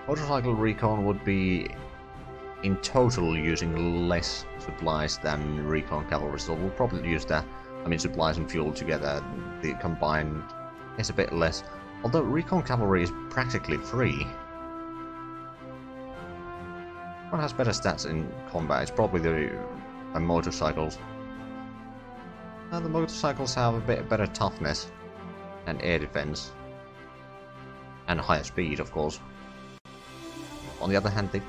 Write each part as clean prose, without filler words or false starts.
Motorcycle recon would be in total using less supplies than recon cavalry, so we'll probably use that. I mean, supplies and fuel together, the combined is a bit less. Although recon cavalry is practically free. What has better stats in combat? It's probably the motorcycles. The motorcycles have a bit better toughness and air defense. And higher speed, of course. On the other hand, they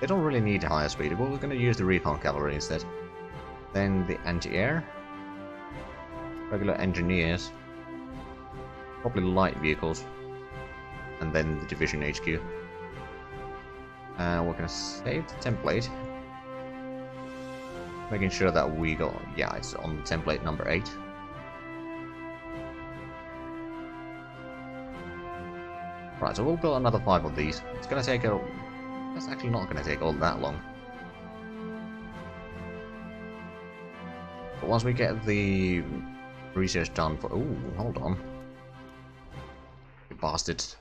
don't really need higher speed. Well, we're going to use the recon cavalry instead. Then the anti-air. Regular engineers. Probably light vehicles. And then the division HQ. We're going to save the template. Making sure that we got... yeah, it's on template number 8. Right, so we'll build another 5 of these. It's going to take a... That's actually not going to take all that long. But once we get the research done for... Ooh, hold on. You bastards.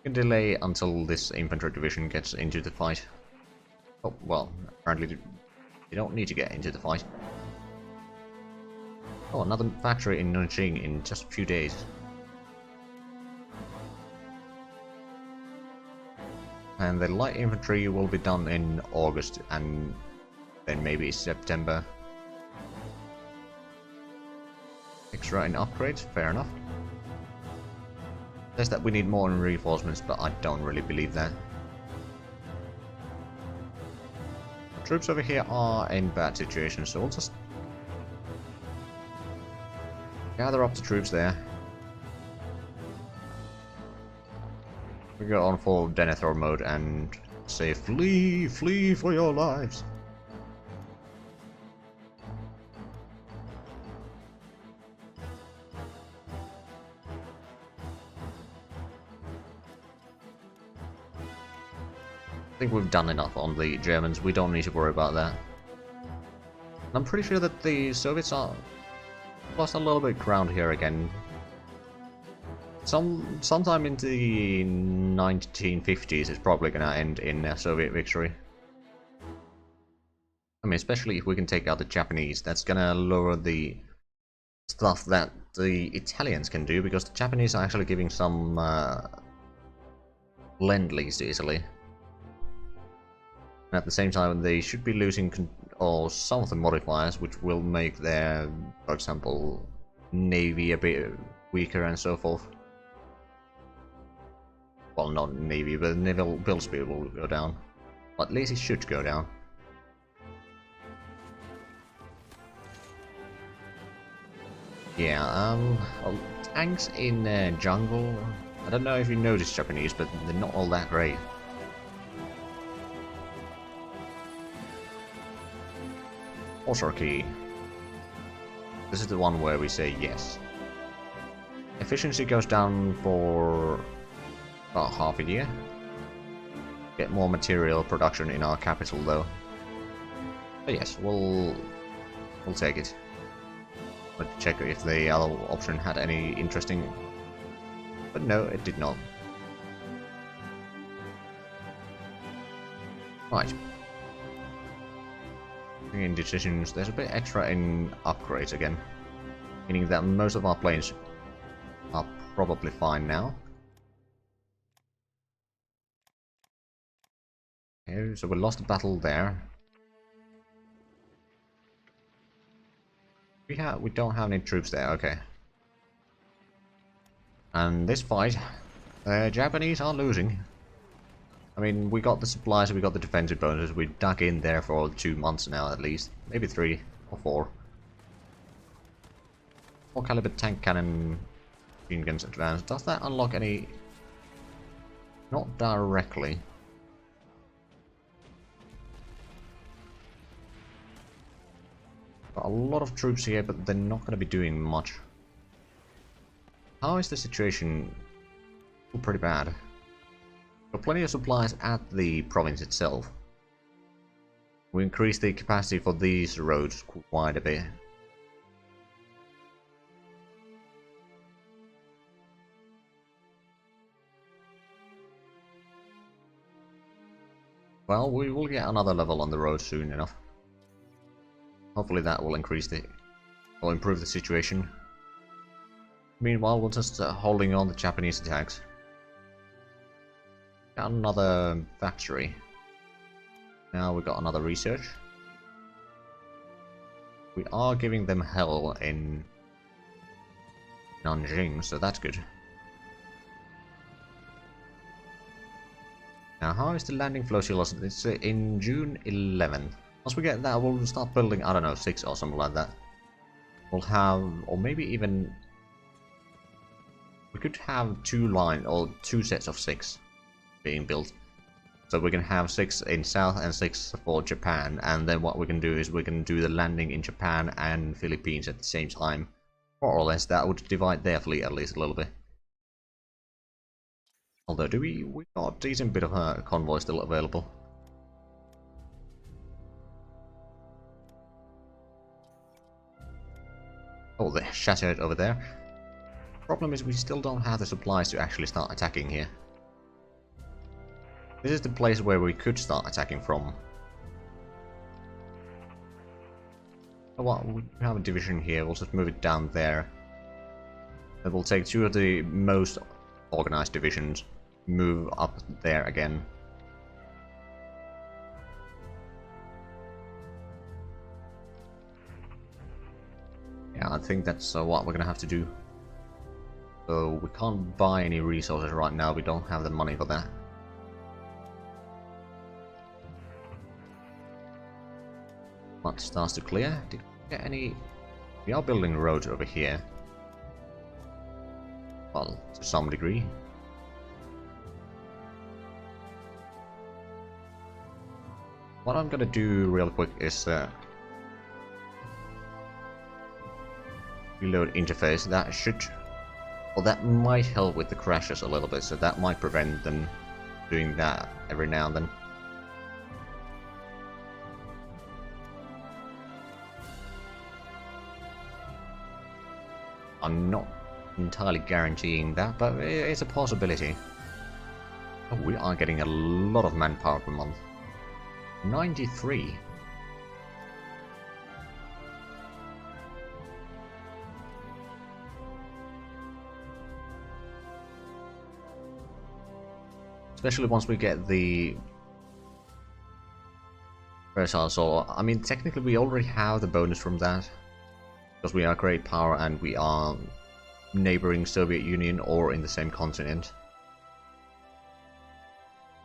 We can delay until this infantry division gets into the fight. Oh, well, apparently you don't need to get into the fight. Oh, another factory in Nanjing in just a few days. And the light infantry will be done in August and then maybe September. Extra in upgrades, fair enough. Says that we need more in reinforcements, but I don't really believe that. The troops over here are in bad situations, so we'll just gather up the troops there. We go on full Denethor mode and say, flee, flee for your lives. I think we've done enough on the Germans, we don't need to worry about that. I'm pretty sure that the Soviets are lost a little bit ground here again. Sometime in the 1950s it's probably gonna end in a Soviet victory. I mean, especially if we can take out the Japanese, that's gonna lower the stuff that the Italians can do, because the Japanese are actually giving some lend-lease to Italy. And at the same time, they should be losing some of the modifiers, which will make their, for example, navy a bit weaker and so forth. Well, not navy, but naval build speed will go down. At least it should go down. Yeah, well, tanks in jungle. I don't know if you noticed Japanese, but they're not all that great. Autarky. This is the one where we say yes. Efficiency goes down for about half a year. Get more material production in our capital though. But yes, we'll take it. Let's check if the other option had any interesting... But no, it did not. Right. In decisions, there's a bit extra in upgrades again, meaning that most of our planes are probably fine now. Okay, so we lost a battle there. We don't have any troops there, okay. And this fight, the Japanese are losing. I mean, we got the supplies, we got the defensive bonuses, we dug in there for 2 months now at least. Maybe 3 or 4. 4 caliber tank cannon machine guns advanced. Does that unlock any... Not directly. Got a lot of troops here, but they're not going to be doing much. How is the situation? Pretty bad. Got plenty of supplies at the province itself. We increased the capacity for these roads quite a bit. Well, we will get another level on the road soon enough. Hopefully that will increase the... or improve the situation. Meanwhile, we're just holding on the Japanese attacks. Got another factory. Now we got another research. We are giving them hell in Nanjing, so that's good. Now, how is the landing flow shield? It's in June 11th. Once we get that, we'll start building, I don't know, 6 or something like that. We'll have, or maybe even... we could have 2 lines, or 2 sets of 6 being built. So we can have 6 in South and 6 for Japan, and then what we can do is we can do the landing in Japan and Philippines at the same time. More or less, that would divide their fleet at least a little bit. Although, we got a decent bit of a convoy still available. Oh, they're shattered over there. Problem is we still don't have the supplies to actually start attacking here. This is the place where we could start attacking from. Oh, well, we have a division here, we'll just move it down there. Then we'll take 2 of the most organized divisions, move up there again. Yeah, I think that's what we're gonna have to do. So we can't buy any resources right now, we don't have the money for that. What starts to clear? Did we get any... we are building roads over here. Well, to some degree. What I'm gonna do real quick is reload interface. That should... well, that might help with the crashes a little bit, so that might prevent them doing that every now and then. I'm not entirely guaranteeing that, but it's a possibility. Oh, we are getting a lot of manpower per month. 93. Especially once we get the versatile solar. I mean, technically we already have the bonus from that. Because we are great power and we are neighboring Soviet Union or in the same continent.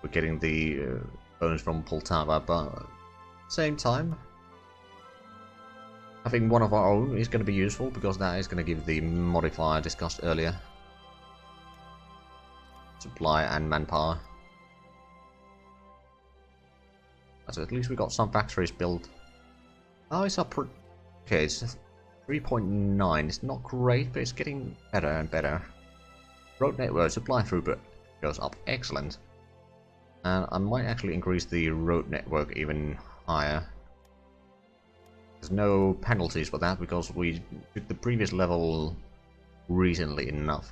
We're getting the bonus from Poltava, but at the same time, having one of our own is going to be useful because that is going to give the modifier discussed earlier. Supply and manpower. So at least we got some factories built. Oh, it's up. Okay, it's 3.9. It's not great, but it's getting better and better. Road network supply throughput goes up. Excellent. And I might actually increase the road network even higher. There's no penalties for that because we took the previous level recently enough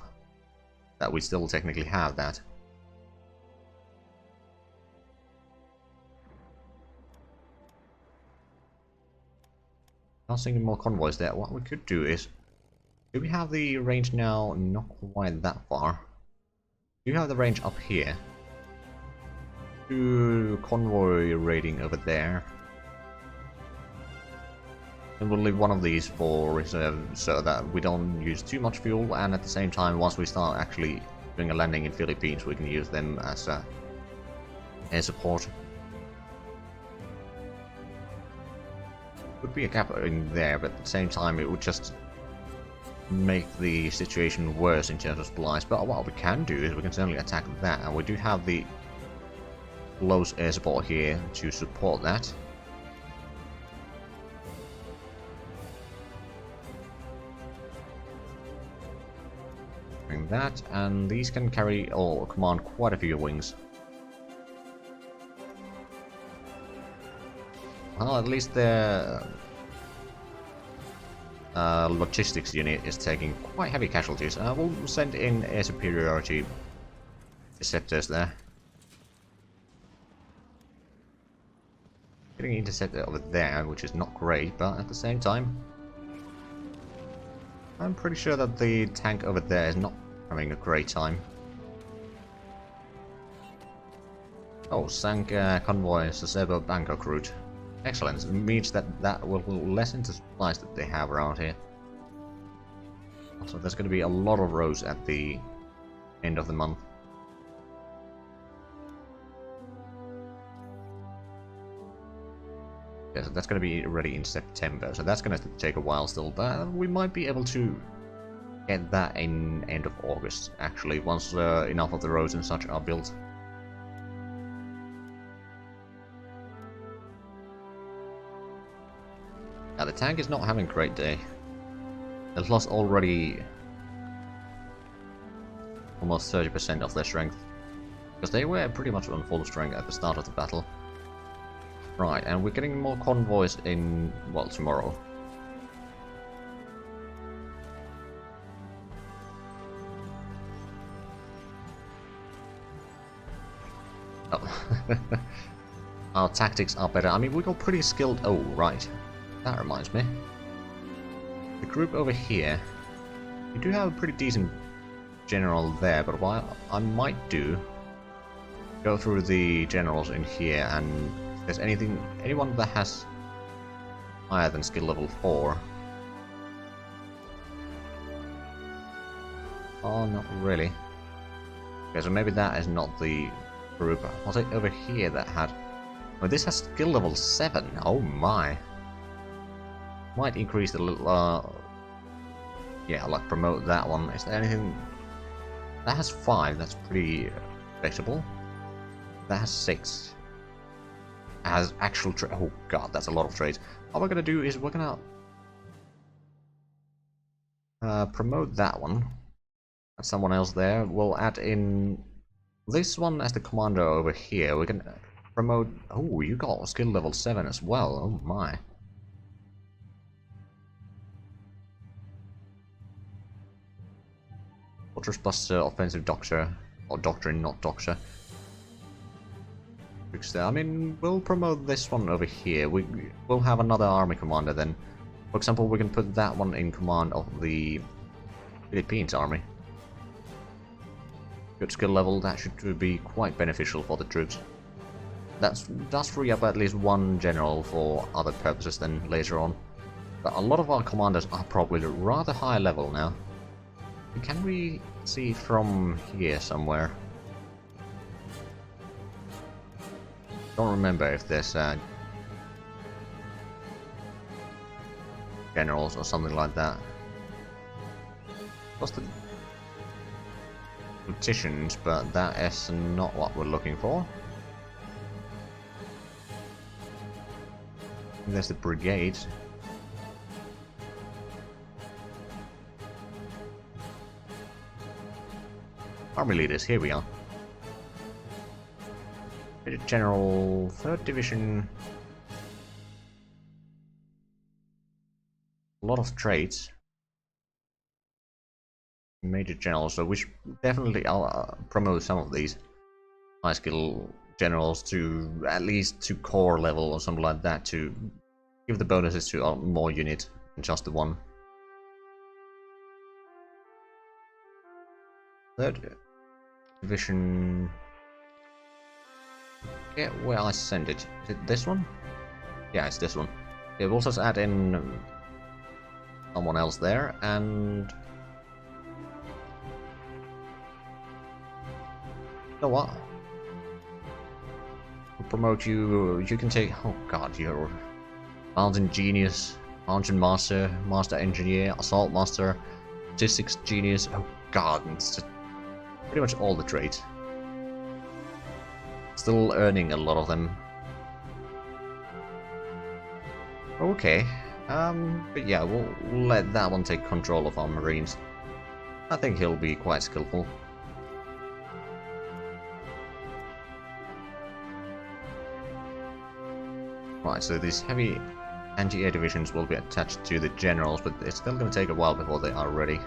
that we still technically have that. Not seeing more convoys there. What we could do is, do we have the range now? Not quite that far. Do you have the range up here? Do convoy raiding over there. And we'll leave one of these for reserve so that we don't use too much fuel, and at the same time, once we start actually doing a landing in Philippines, we can use them as air support. Would be a gap in there, but at the same time it would just make the situation worse in terms of supplies. But what we can do is we can certainly attack that, and we do have the close air support here to support that. Doing that, and these can carry or command quite a few wings. Well, at least the logistics unit is taking quite heavy casualties. We'll send in air superiority deceptors there. getting intercepted over there, which is not great, but at the same time, I'm pretty sure that the tank over there is not having a great time. Oh, sank convoy Sasebo Bangkok route. Excellent. It means that that will lessen the supplies that they have around here. Also, there's going to be a lot of roads at the end of the month. Yeah, so that's going to be ready in September, so that's going to take a while still, but we might be able to get that in end of August, actually, once enough of the roads and such are built. Yeah, the tank is not having a great day. They've lost already almost 30% of their strength, because they were pretty much on full strength at the start of the battle. Right, and we're getting more convoys in, well, tomorrow. Oh. Our tactics are better. I mean, we got pretty skilled. Oh, right. That reminds me. The group over here, we do have a pretty decent general there, but what I might do, go through the generals in here, and if there's anyone that has higher than skill level 4. Oh, not really. Okay, so maybe that is not the group. Was it over here that had... Oh, this has skill level 7. Oh my. Might increase the little, yeah, like promote that one. Is there anything... That has 5, that's pretty respectable. That has 6. Has actual oh god, that's a lot of trades. What we're gonna do is we're gonna promote that one. That's someone else there. We'll add in this one as the commander over here. We can promote... Oh, you got skill level 7 as well. Oh my. Fortress Buster, Offensive Doctor, or Doctrine, not Doctor. I mean, we'll promote this one over here. We'll have another army commander then. For example, we can put that one in command of the Philippines army. Good skill level, that should be quite beneficial for the troops. That does free up at least one general for other purposes then later on. But a lot of our commanders are probably rather high level now. Can we see from here somewhere? Don't remember if there's generals or something like that. What's the politicians? But that is not what we're looking for. And there's the brigade. Army leaders, here we are. General, 3rd Division. A lot of trades. Major General, so we should definitely promote some of these high skill generals to at least to core level or something like that to give the bonuses to more units than just the one. 3rd Division. Yeah, where I send it. Is it this one? Yeah, it's this one. Yeah, we'll just add in someone else there, and... You know what? We'll promote you. You can take... Oh god, you're... Mountain Genius, Mountain Master, Master Engineer, Assault Master, Statistics Genius. Oh god, it's just pretty much all the trades. Still earning a lot of them. Okay. But yeah, we'll let that one take control of our Marines. I think he'll be quite skillful. Right, so these heavy anti-air divisions will be attached to the generals, but it's still going to take a while before they are ready.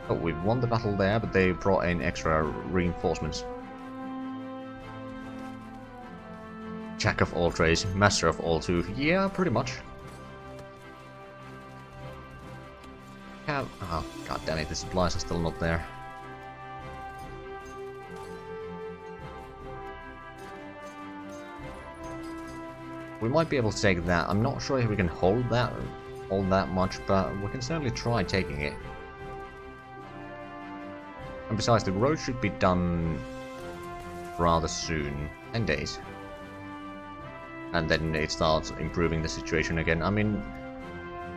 Oh, we've won the battle there, but they brought in extra reinforcements. Jack of all trades, master of all too. Yeah, pretty much. Oh, god damn it, the supplies are still not there. We might be able to take that. I'm not sure if we can hold that much, but we can certainly try taking it. And besides, the road should be done rather soon. 10 days. And then it starts improving the situation again. I mean,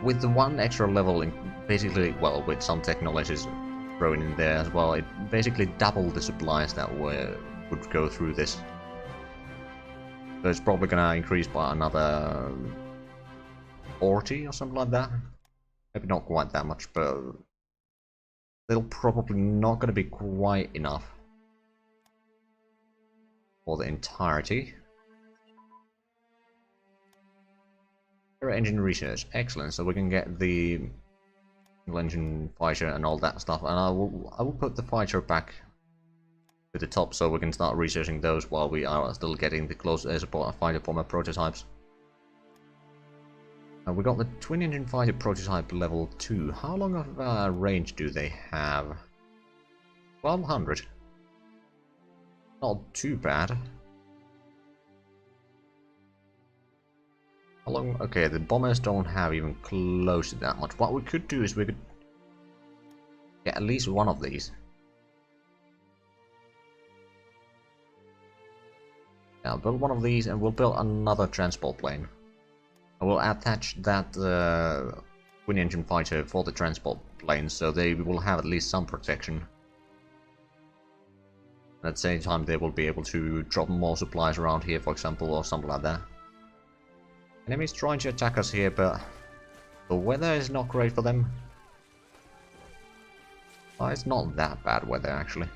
with the one extra level, basically, well, with some technologies thrown in there as well, it basically doubled the supplies that would go through this. So it's probably gonna increase by another 40 or something like that. Maybe not quite that much, but still probably not gonna be quite enough for the entirety. Engine research, excellent. So we can get the engine fighter and all that stuff, and I will put the fighter back to the top so we can start researching those while we are still getting the close air support fighter bomber prototypes. And we got the twin engine fighter prototype level 2. How long of a range do they have? 1200. Not too bad. How long? Okay, the bombers don't have even close to that much. What we could do is we could get at least one of these. Now build one of these and we'll build another transport plane. I will attach that twin engine fighter for the transport plane so they will have at least some protection. At the same time they will be able to drop more supplies around here, for example, or something like that. Enemies trying to attack us here, but the weather is not great for them. Well, it's not that bad weather actually.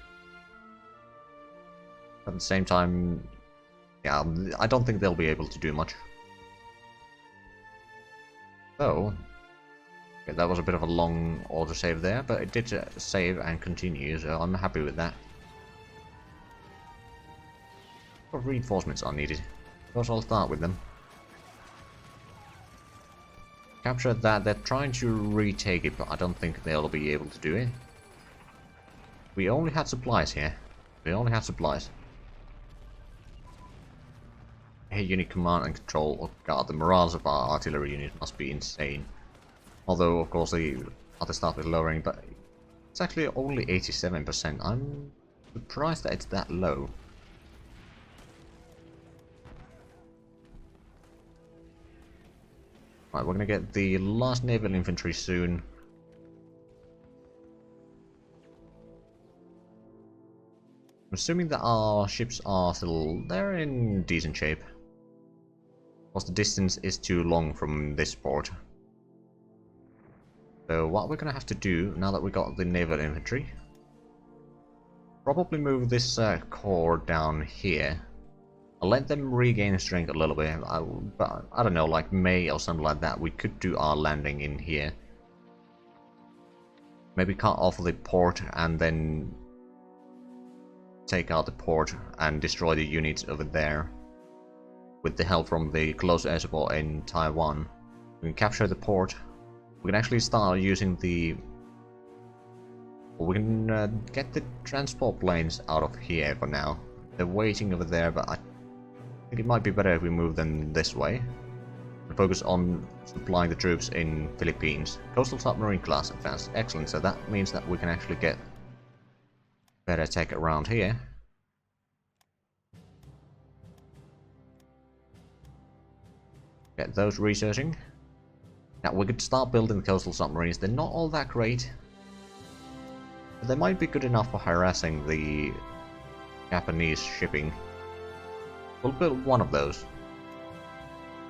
At the same time, yeah, I don't think they'll be able to do much. So, okay, that was a bit of a long autosave there, but it did save and continue, so I'm happy with that. What reinforcements are needed? Of course, I'll start with them. Capture that. They're trying to retake it, but I don't think they'll be able to do it. We only had supplies here. We only had supplies. Hey, unit command and control. Oh god, the morals of our artillery unit must be insane. Although, of course, the other stuff is lowering, but it's actually only 87%. I'm surprised that it's that low. Right, we're gonna get the last naval infantry soon. I'm assuming that our ships are still... they're in decent shape. Because the distance is too long from this port. So what we're gonna have to do, now that we got the naval infantry, probably move this corps down here. I'll let them regain strength a little bit, but I don't know, like May or something like that, we could do our landing in here. Maybe cut off the port and then take out the port and destroy the units over there. With the help from the close air support in Taiwan. We can capture the port. We can actually start using the... we can get the transport planes out of here for now. They're waiting over there, but I think it might be better if we move them this way. And focus on supplying the troops in Philippines. Coastal submarine class advanced. Excellent, so that means that we can actually get better tech around here. Get those researching. Now we could start building the coastal submarines. They're not all that great, but they might be good enough for harassing the Japanese shipping. We'll build one of those.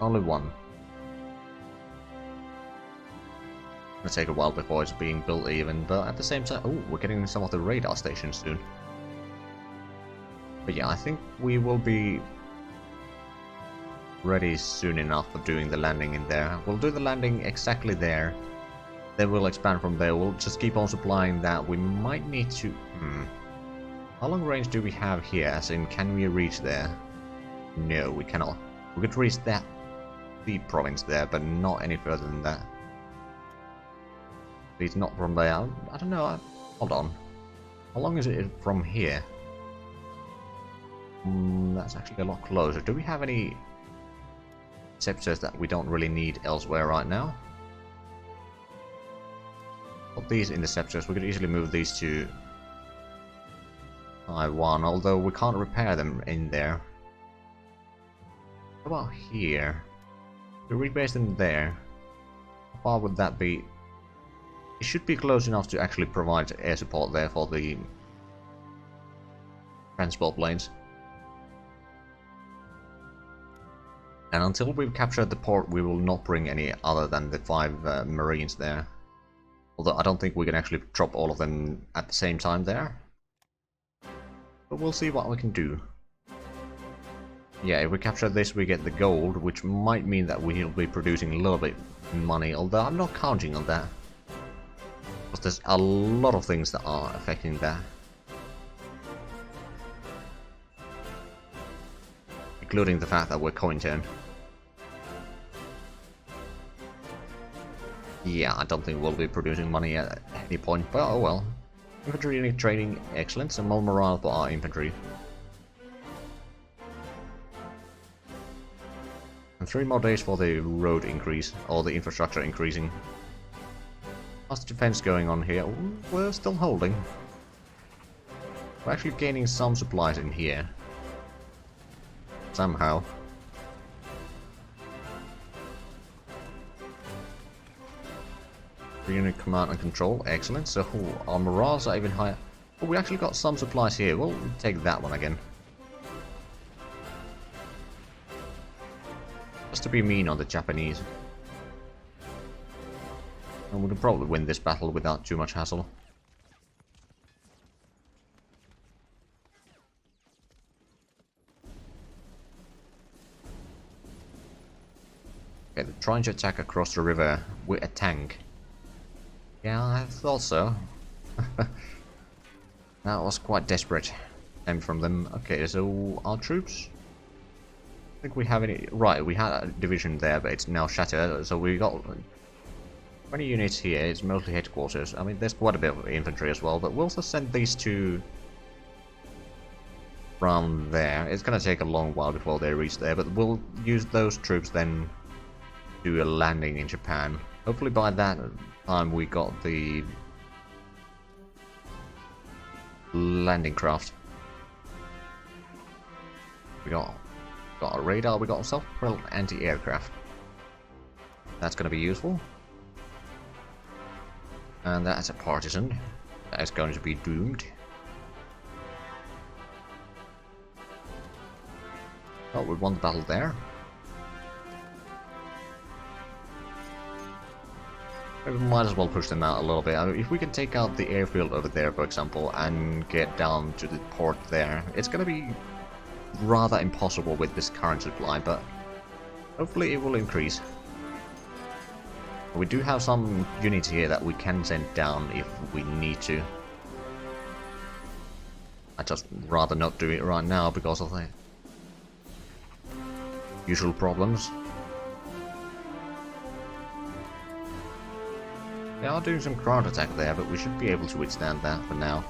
Only one. It'll take a while before it's being built even, but at the same time... oh, we're getting some of the radar stations soon. But yeah, I think we will be ready soon enough for doing the landing in there. We'll do the landing exactly there. Then we'll expand from there. We'll just keep on supplying that. We might need to... How long range do we have here? As in, can we reach there? No, we cannot. We could reach that the province there, but not any further than that. It's not from there. I don't know. Hold on. How long is it from here? That's actually a lot closer. Do we have any scepters that we don't really need elsewhere right now? Put these interceptors. We could easily move these to Taiwan, although we can't repair them in there. What about here? To rebase them there. How far would that be? It should be close enough to actually provide air support there for the transport planes. And until we've captured the port, we will not bring any other than the 5 marines there. Although I don't think we can actually drop all of them at the same time there. But we'll see what we can do. Yeah, if we capture this we get the gold, which might mean that we'll be producing a little bit of money, although I'm not counting on that. Because there's a lot of things that are affecting that. Including the fact that we're coin turn. Yeah, I don't think we'll be producing money at any point, but oh well. Infantry unit training, excellent, some more morale for our infantry. And 3 more days for the road increase, or the infrastructure increasing. How's the defense going on here? Ooh, we're still holding. We're actually gaining some supplies in here. Somehow. Unit command and control, excellent. So our morales are even higher. Oh, we actually got some supplies here. We'll take that one again. Just to be mean on the Japanese. And we can probably win this battle without too much hassle. Okay, they're trying to attack across the river with a tank. Yeah, I thought so. That was quite desperate aim from them. Okay, so our troops. I think we have any. Right, we had a division there, but it's now shattered. So we got 20 units here. It's mostly headquarters. I mean, there's quite a bit of infantry as well, but we'll just send these two from there. It's gonna take a long while before they reach there, but we'll use those troops then to do a landing in Japan. Hopefully by that time we got the landing craft. We got a radar, we got a self-propelled anti-aircraft. That's going to be useful. And that's a partisan. That is going to be doomed. Oh, we won the battle there. We might as well push them out a little bit. I mean, if we can take out the airfield over there, for example, and get down to the port there, it's going to be rather impossible with this current supply, but hopefully it will increase. We do have some units here that we can send down if we need to. I'd just rather not do it right now because of the usual problems. They are doing some ground attack there, but we should be able to withstand that for now.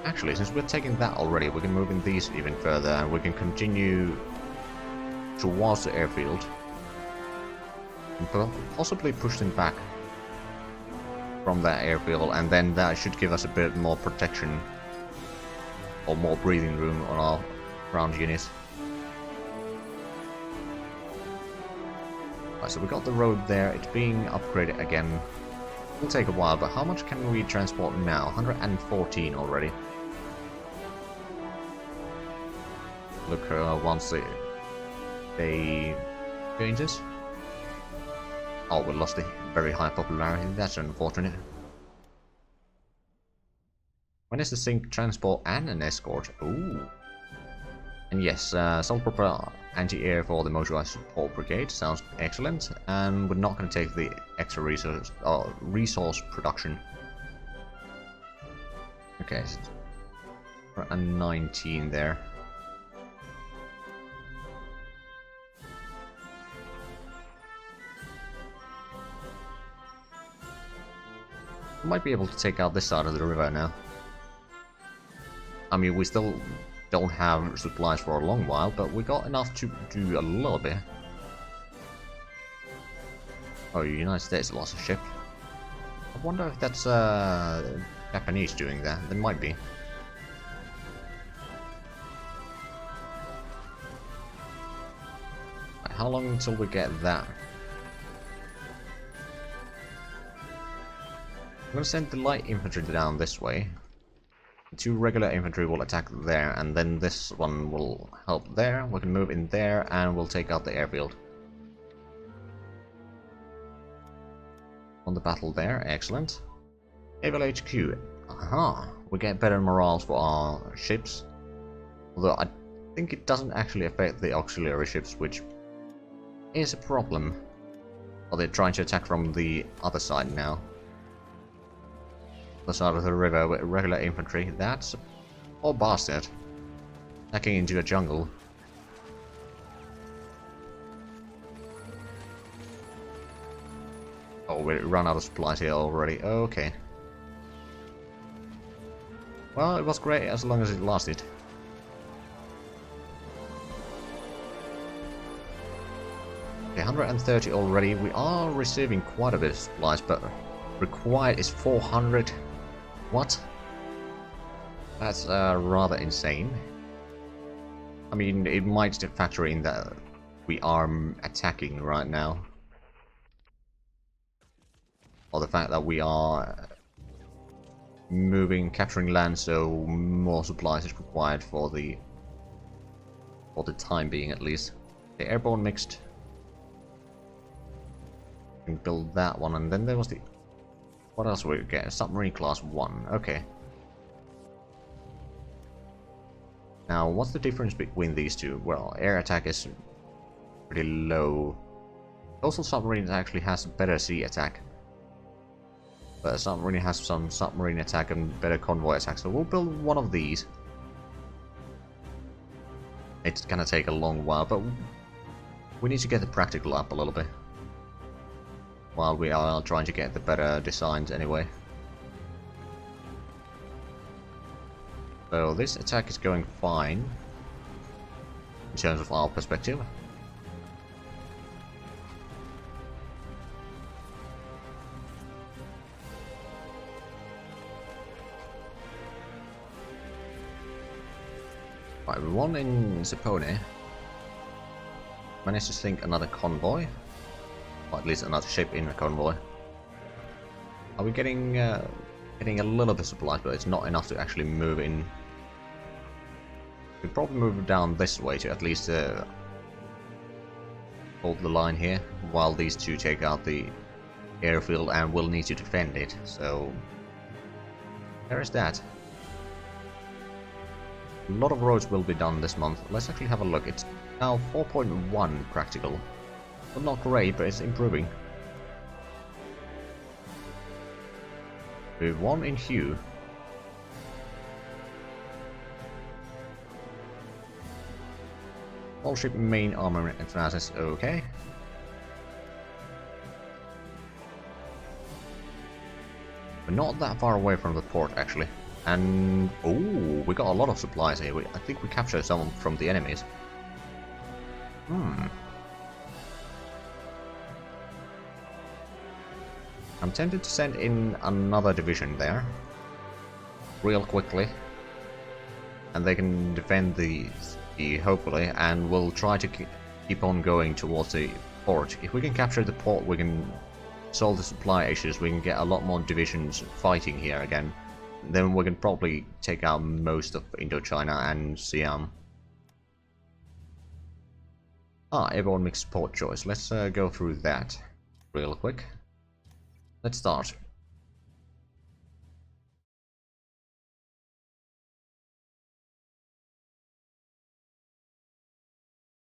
Actually, since we're taking that already, we can move in these even further, and we can continue towards the airfield. And possibly push them back from that airfield, and then that should give us a bit more protection, or more breathing room on our ground units. Right, so we got the road there, it's being upgraded again. It'll take a while, but how much can we transport now? 114 already. Look, once they changes. Oh, we lost the very high popularity, that's unfortunate. When is the sync transport and an escort? Ooh. And yes, self-propelled anti-air for the motorized support brigade sounds excellent, and we're not going to take the extra resource production. Okay, a 19 there. might be able to take out this side of the river now. I mean, we still don't have supplies for a long while, but we got enough to do a little bit. Oh, United States lost a ship. I wonder if that's Japanese doing that. They might be. Right, how long until we get that? I'm gonna send the light infantry down this way. The 2 regular infantry will attack there, and then this one will help there. We can move in there, and we'll take out the airfield. On the battle there, excellent. Naval HQ. Aha! We get better morals for our ships. Although I think it doesn't actually affect the auxiliary ships, which is a problem. Or they're trying to attack from the other side now. The side of the river with regular infantry. That's a poor bastard. Attacking into a jungle. Oh, we run out of supplies here already. Okay. Well, it was great as long as it lasted. Okay, 130 already. We are receiving quite a bit of supplies, but required is 400. What? That's rather insane. I mean, it might factor in that we are attacking right now. Or the fact that we are moving, capturing land, so more supplies is required for the time being, at least. The airborne mixed. We can build that one, and then there was the... What else we get? Submarine class 1. Okay. Now, what's the difference between these two? Well, air attack is pretty low. Coastal submarines actually has better sea attack. But submarine has some submarine attack and better convoy attack, so we'll build one of these. It's gonna take a long while, but we need to get the practical up a little bit. While we are trying to get the better designs anyway. So this attack is going fine in terms of our perspective. Right, we won in Zhatelier. Managed to sink another convoy. Or at least another ship in a convoy. Are we getting a little bit of supplies, but it's not enough to actually move in. We'll probably move down this way to at least hold the line here, while these two take out the airfield, and we'll need to defend it, so there is that. A lot of roads will be done this month. Let's actually have a look. It's now 4.1 practical. Well, not great, but it's improving. We've won in Hue. All ship main armament advances, okay. We're not that far away from the port, actually. And oh, we got a lot of supplies here. I think we captured some from the enemies. I'm tempted to send in another division there, real quickly, and they can defend the hopefully, and we'll try to keep on going towards the port. If we can capture the port, we can solve the supply issues. We can get a lot more divisions fighting here again. Then we can probably take out most of Indochina and Siam. Airborne mixed port choice. Let's go through that real quick. Let's start.